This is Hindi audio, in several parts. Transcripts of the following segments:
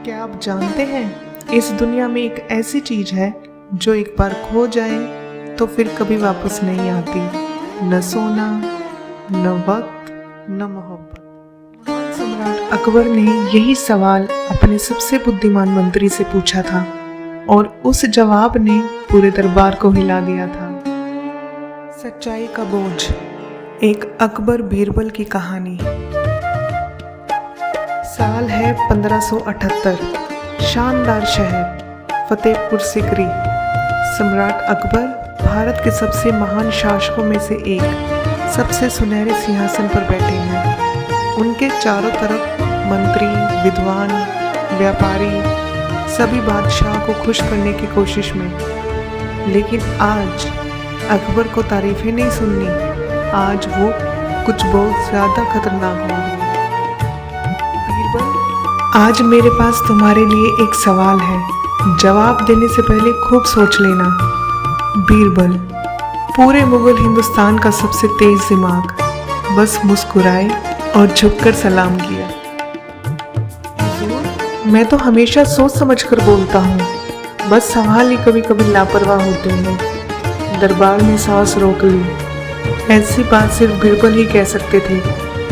क्या आप जानते हैं इस दुनिया में एक ऐसी चीज है जो एक बार खो जाए तो फिर कभी वापस नहीं आती। न सोना, न वक्त, न मोहब्बत। सम्राट अकबर ने यही सवाल अपने सबसे बुद्धिमान मंत्री से पूछा था और उस जवाब ने पूरे दरबार को हिला दिया था। सच्चाई का बोझ, एक अकबर बीरबल की कहानी। साल है 1578। शानदार शहर फतेहपुर सिकरी। सम्राट अकबर भारत के सबसे महान शासकों में से एक सबसे सुनहरे सिंहासन पर बैठे हैं। उनके चारों तरफ मंत्री, विद्वान, व्यापारी, सभी बादशाह को खुश करने की कोशिश में। लेकिन आज अकबर को तारीफें नहीं सुननी, आज वो कुछ बहुत ज्यादा खतरनाक होंगे। आज मेरे पास तुम्हारे लिए एक सवाल है, जवाब देने से पहले खूब सोच लेना। बीरबल, पूरे मुगल हिंदुस्तान का सबसे तेज दिमाग, बस मुस्कुराए और झुककर सलाम किया। मैं तो हमेशा सोच समझकर बोलता हूँ, बस सवाल ही कभी कभी लापरवाह होते हैं। दरबार में सांस रोक ली। ऐसी बात सिर्फ बीरबल ही कह सकते थे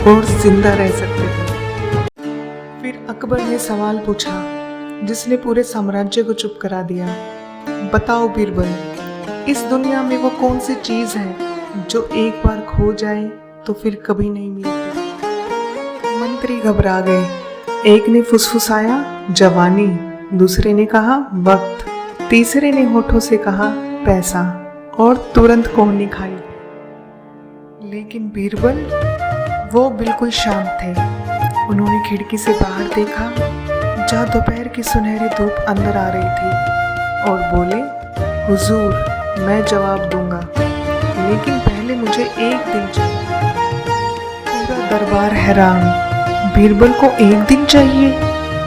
और जिंदा रह सकते थे। फिर अकबर ने सवाल पूछा जिसने पूरे साम्राज्य को चुप करा दिया। बताओ बीरबल, इस दुनिया में वो कौन सी चीज है जो एक बार खो जाए तो फिर कभी नहीं मिलती। मंत्री घबरा गए। एक ने फुसफुसाया जवानी, दूसरे ने कहा वक्त, तीसरे ने होठों से कहा पैसा और तुरंत कोहनी खाई। लेकिन बीरबल वो बिल्कुल शांत थे। उन्होंने खिड़की से बाहर देखा जहाँ दोपहर की सुनहरी धूप अंदर आ रही थी और बोले, हुजूर, मैं जवाब दूंगा, लेकिन पहले मुझे एक दिन चाहिए। पूरा दरबार हैरान। बीरबल को एक दिन चाहिए?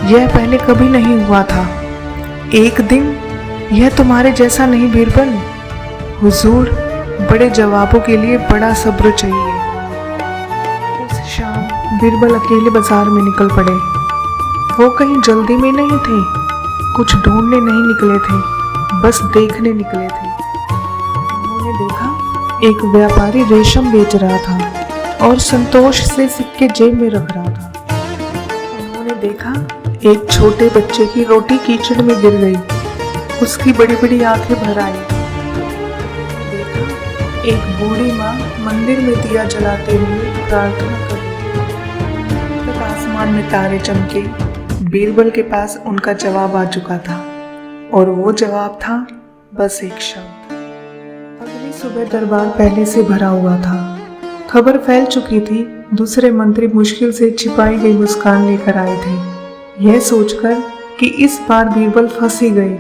यह पहले कभी नहीं हुआ था। एक दिन? यह तुम्हारे जैसा नहीं बीरबल। हुजूर, बड़े जवाबों के लिए बड़ा सब्र चाहिए। उस शाम बीरबल अकेले बाजार में निकल पड़े। वो कहीं जल्दी में नहीं थे, कुछ ढूंढने नहीं निकले थे, बस देखने निकले थे। उन्होंने देखा एक व्यापारी रेशम बेच रहा था और संतोष से सिक्के जेब में रख रहा था। उन्होंने देखा एक छोटे बच्चे की रोटी कीचड़ में गिर गई, उसकी बड़ी बड़ी आंखें भर आई। देखा एक बूढ़ी माँ मंदिर में दिया जलाते हुए प्रार्थना कर रही। आसमान में तारे चमके। बीरबल के पास उनका जवाब आ चुका था और वो जवाब था बस एक शब्द। अगली सुबह दरबार पहले से भरा हुआ था। खबर फैल चुकी थी। दूसरे मंत्री मुश्किल से छिपाई गई मुस्कान लेकर आए थे, यह सोचकर कि इस बार बीरबल फंस ही गए।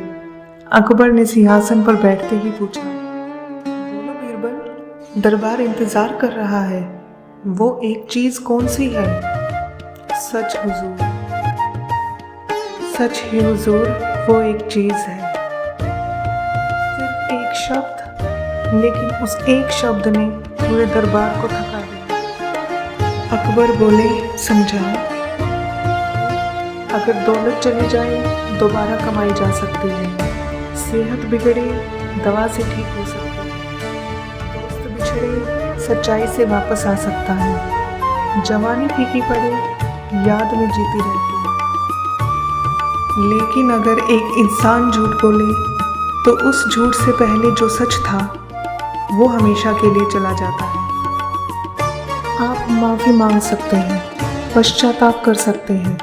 अकबर ने सिंहासन पर बैठते ही पूछा, बोलो बीरबल, दरबार इंतजार कर रहा है, वो एक चीज कौन सी है? सच हुजूर, सच है हुजूर, वो एक चीज है। सिर्फ एक शब्द, लेकिन उस एक शब्द ने पूरे दरबार को थका दिया। अकबर बोले, समझाओ। अगर दौलत चली जाए दोबारा कमाई जा सकती है, सेहत बिगड़े दवा से ठीक हो सकती है, दोस्त बिछड़े सच्चाई से वापस आ सकता है, जवानी फीकी पड़े याद में जीती रहती है। लेकिन अगर एक इंसान झूठ बोले तो उस झूठ से पहले जो सच था वो हमेशा के लिए चला जाता है। आप माफ़ी मांग सकते हैं, पश्चाताप कर सकते हैं,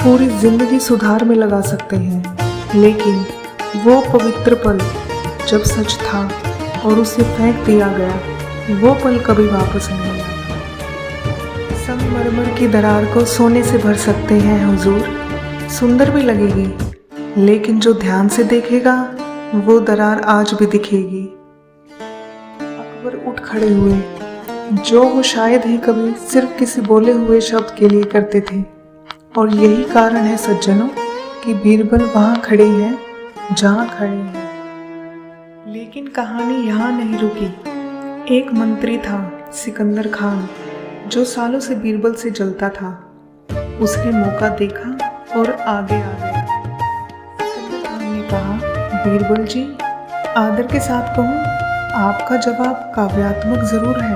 पूरी जिंदगी सुधार में लगा सकते हैं, लेकिन वो पवित्र पल जब सच था और उसे फेंक दिया गया, वो पल कभी वापस नहीं आता। संगमरमर की दरार को सोने से भर सकते हैं हुजूर, सुंदर भी लगेगी, लेकिन जो ध्यान से देखेगा वो दरार आज भी दिखेगी। अकबर उठ खड़े हुए, जो वो शायद ही कभी सिर्फ किसी बोले हुए शब्द के लिए करते थे। और यही कारण है सज्जनों कि बीरबल वहां खड़े हैं जहां खड़े हैं। लेकिन कहानी यहाँ नहीं रुकी। एक मंत्री था सिकंदर खान, जो सालों से बीरबल से जलता था। उसने मौका देखा और आगे आ गया। बीरबल जी, आदर के साथ कहूँ, आपका जवाब काव्यात्मक जरूर है,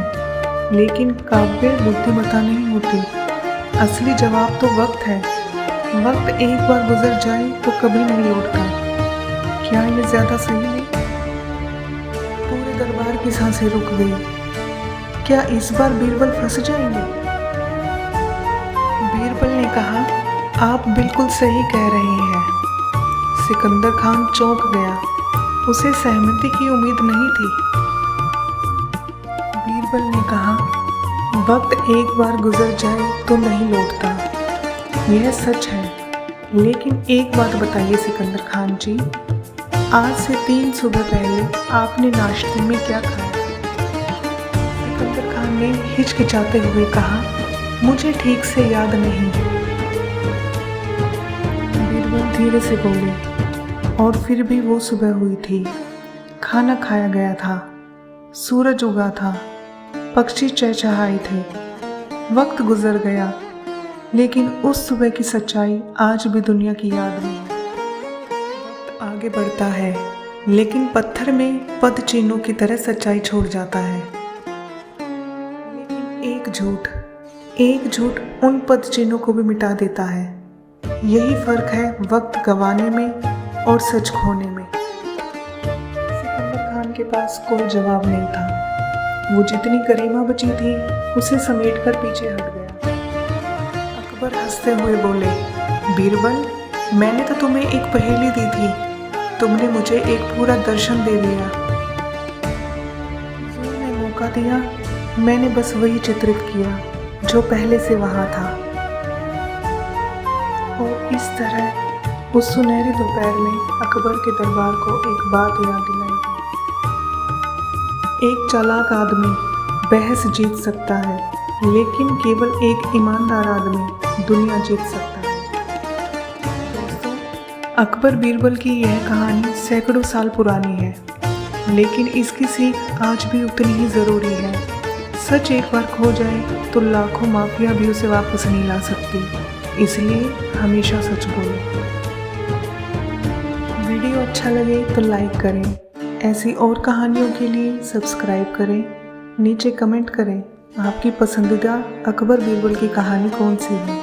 लेकिन काव्य बुद्धिमत्ता नहीं होती। असली जवाब तो वक्त है। वक्त एक बार गुजर जाए तो कभी नहीं लौटता। क्या ये ज्यादा सही नहीं? पूरे दरबार की सांसें रुक गई। क्या इस बार बीरबल फंस जाएंगे? बीरबल ने कहा, आप बिल्कुल सही कह रहे हैं। सिकंदर खान चौंक गया। उसे सहमति की उम्मीद नहीं थी। बीरबल ने कहा, वक्त एक बार गुजर जाए तो नहीं लौटता। यह सच है, लेकिन एक बात बताइए सिकंदर खान जी, आज से 3 सुबह पहले आपने नाश्ते में क्या खाया? सिकंदर खान ने हिचकिचाते हुए कहा, मुझे ठीक से याद नहीं। बीरबल धीरे से बोले, और फिर भी वो सुबह हुई थी। खाना खाया गया था, सूरज उगा था, पक्षी चहचहाए थे। वक्त गुजर गया, लेकिन उस सुबह की सच्चाई आज भी दुनिया की याद में है। वक्त आगे बढ़ता है, लेकिन पत्थर में पद चिन्हों की तरह सच्चाई छोड़ जाता है। लेकिन एक झूठ उन पद चिन्हों को भी मिटा देता है। यही फर्क है वक्त गंवाने में और सच खोने में। सिकंदर खान के पास कोई जवाब नहीं था। वो जितनी गरिमा बची थी उसे समेटकर पीछे हट गया। अकबर हंसते हुए बोले, बीरबल, मैंने तो तुम्हें एक पहेली दी थी, तुमने मुझे एक पूरा दर्शन दे दिया। हुजूर ने मौका दिया, मैंने बस वही चित्रित किया जो पहले से वहां था। और इस तरह उस सुनहरी दोपहर में अकबर के दरबार को एक बात याद दिलाई गई। एक चालाक आदमी बहस जीत सकता है, लेकिन केवल एक ईमानदार आदमी दुनिया जीत सकता है। दोस्तों, अकबर बीरबल की यह कहानी सैकड़ों साल पुरानी है, लेकिन इसकी सीख आज भी उतनी ही ज़रूरी है। सच एक बार खो जाए तो लाखों माफिया भी उसे वापस नहीं ला सकती, इसलिए हमेशा सच बोलो। वीडियो अच्छा लगे तो लाइक करें। ऐसी और कहानियों के लिए सब्सक्राइब करें। नीचे कमेंट करें आपकी पसंदीदा अकबर बीरबल की कहानी कौन सी है।